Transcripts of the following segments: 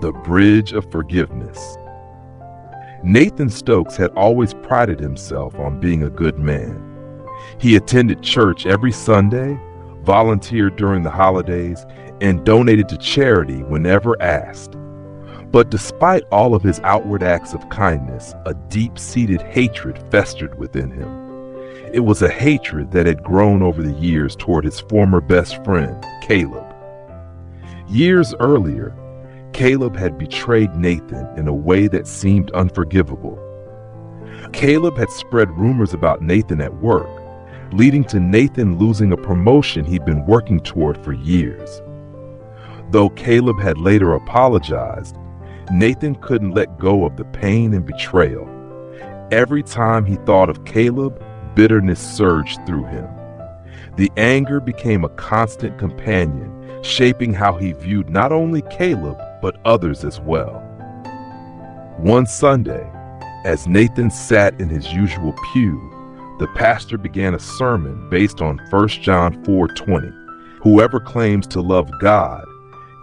The Bridge of Forgiveness. Nathan Stokes had always prided himself on being a good man. He attended church every Sunday, volunteered during the holidays, and donated to charity whenever asked. But despite all of his outward acts of kindness, a deep-seated hatred festered within him. It was a hatred that had grown over the years toward his former best friend, Caleb. Years earlier, Caleb had betrayed Nathan in a way that seemed unforgivable. Caleb had spread rumors about Nathan at work, leading to Nathan losing a promotion he'd been working toward for years. Though Caleb had later apologized, Nathan couldn't let go of the pain and betrayal. Every time he thought of Caleb, bitterness surged through him. The anger became a constant companion, shaping how he viewed not only Caleb, but others as well. One Sunday, as Nathan sat in his usual pew, the pastor began a sermon based on 1 John 4:20. Whoever claims to love God,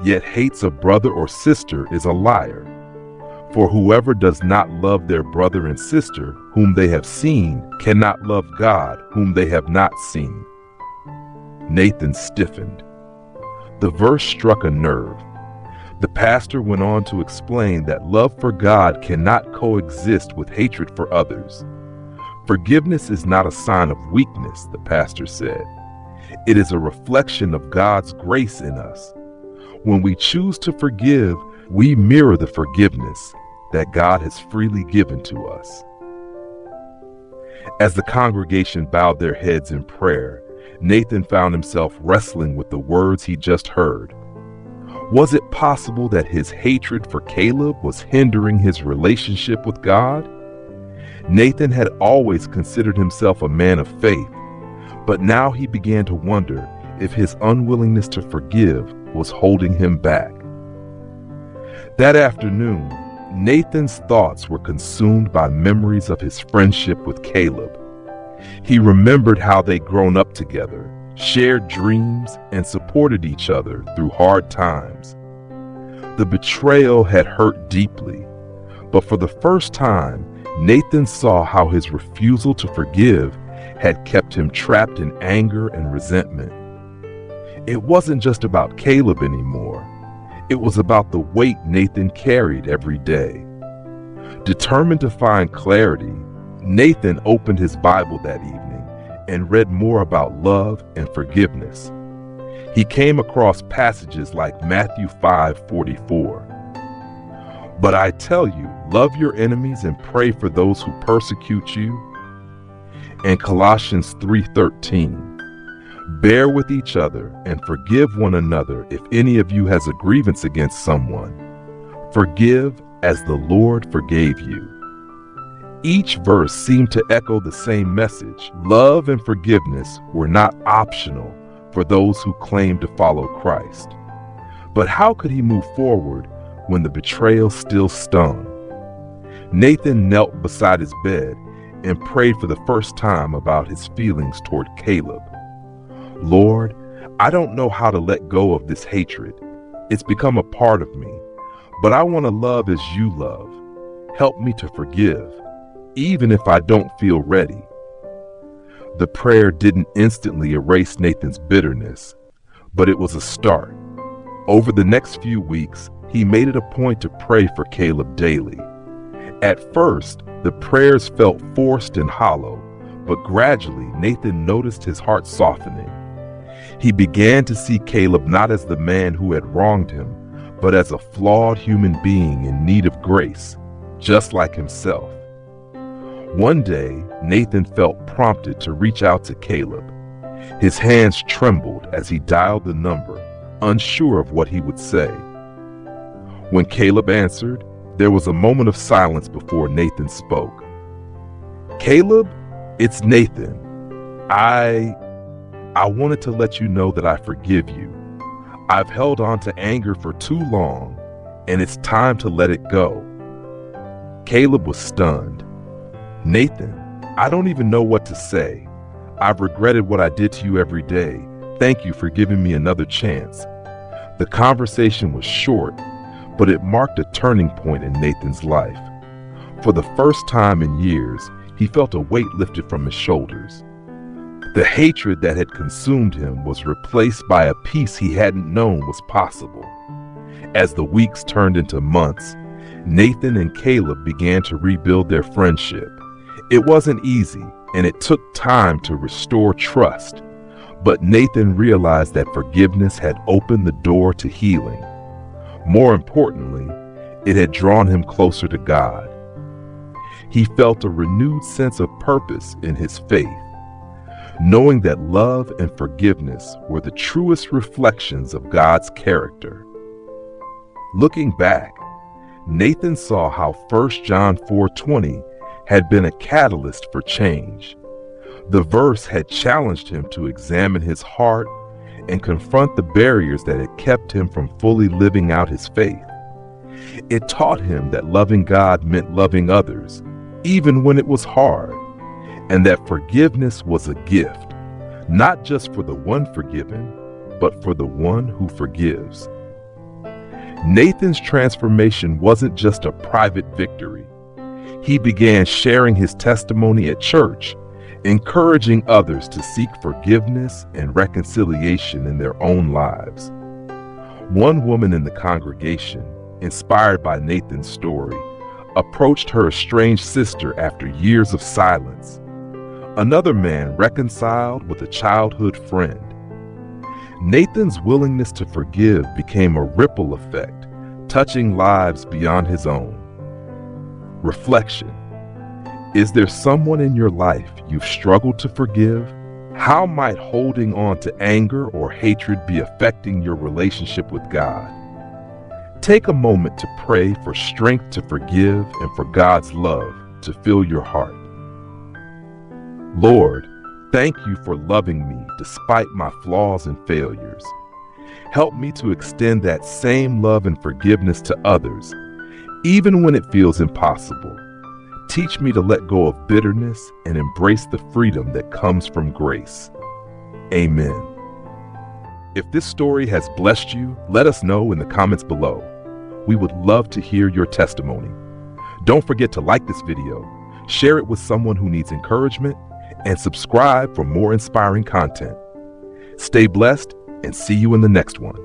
yet hates a brother or sister is a liar. For whoever does not love their brother and sister whom they have seen cannot love God whom they have not seen. Nathan stiffened. The verse struck a nerve. The pastor went on to explain that love for God cannot coexist with hatred for others. Forgiveness is not a sign of weakness, the pastor said. It is a reflection of God's grace in us. When we choose to forgive, we mirror the forgiveness that God has freely given to us. As the congregation bowed their heads in prayer, Nathan found himself wrestling with the words he just heard. Was it possible that his hatred for Caleb was hindering his relationship with God? Nathan had always considered himself a man of faith, but now he began to wonder if his unwillingness to forgive was holding him back. That afternoon, Nathan's thoughts were consumed by memories of his friendship with Caleb. He remembered how they'd grown up together, shared dreams, and supported each other through hard times. The betrayal had hurt deeply, but for the first time, Nathan saw how his refusal to forgive had kept him trapped in anger and resentment. It wasn't just about Caleb anymore. It was about the weight Nathan carried every day. Determined to find clarity, Nathan opened his Bible that evening and read more about love and forgiveness. He came across passages like Matthew 5:44. But I tell you, love your enemies and pray for those who persecute you. And Colossians 3:13. Bear with each other and forgive one another if any of you has a grievance against someone. Forgive as the Lord forgave you. Each verse seemed to echo the same message. Love and forgiveness were not optional for those who claimed to follow Christ. But how could he move forward when the betrayal still stung? Nathan knelt beside his bed and prayed for the first time about his feelings toward Caleb. Lord, I don't know how to let go of this hatred. It's become a part of me, but I want to love as you love. Help me to forgive, even if I don't feel ready. The prayer didn't instantly erase Nathan's bitterness, but it was a start. Over the next few weeks, he made it a point to pray for Caleb daily. At first, the prayers felt forced and hollow, but gradually Nathan noticed his heart softening. He began to see Caleb not as the man who had wronged him, but as a flawed human being in need of grace, just like himself. One day, Nathan felt prompted to reach out to Caleb. His hands trembled as he dialed the number, unsure of what he would say. When Caleb answered, there was a moment of silence before Nathan spoke. Caleb, it's Nathan. I wanted to let you know that I forgive you. I've held on to anger for too long, and it's time to let it go. Caleb was stunned. Nathan, I don't even know what to say. I've regretted what I did to you every day. Thank you for giving me another chance. The conversation was short, but it marked a turning point in Nathan's life. For the first time in years, he felt a weight lifted from his shoulders. The hatred that had consumed him was replaced by a peace he hadn't known was possible. As the weeks turned into months, Nathan and Caleb began to rebuild their friendship. It wasn't easy, and it took time to restore trust. But Nathan realized that forgiveness had opened the door to healing. More importantly, it had drawn him closer to God. He felt a renewed sense of purpose in his faith, knowing that love and forgiveness were the truest reflections of God's character. Looking back, Nathan saw how 1 John 4:20 had been a catalyst for change. The verse had challenged him to examine his heart and confront the barriers that had kept him from fully living out his faith. It taught him that loving God meant loving others, even when it was hard, and that forgiveness was a gift, not just for the one forgiven, but for the one who forgives. Nathan's transformation wasn't just a private victory. He began sharing his testimony at church, encouraging others to seek forgiveness and reconciliation in their own lives. One woman in the congregation, inspired by Nathan's story, approached her estranged sister after years of silence. Another man reconciled with a childhood friend. Nathan's willingness to forgive became a ripple effect, touching lives beyond his own. Reflection. Is there someone in your life you've struggled to forgive? How might holding on to anger or hatred be affecting your relationship with God? Take a moment to pray for strength to forgive and for God's love to fill your heart. Lord, thank you for loving me despite my flaws and failures. Help me to extend that same love and forgiveness to others, even when it feels impossible. Teach me to let go of bitterness and embrace the freedom that comes from grace. Amen. If this story has blessed you, let us know in the comments below. We would love to hear your testimony. Don't forget to like this video, share it with someone who needs encouragement, and subscribe for more inspiring content. Stay blessed and see you in the next one.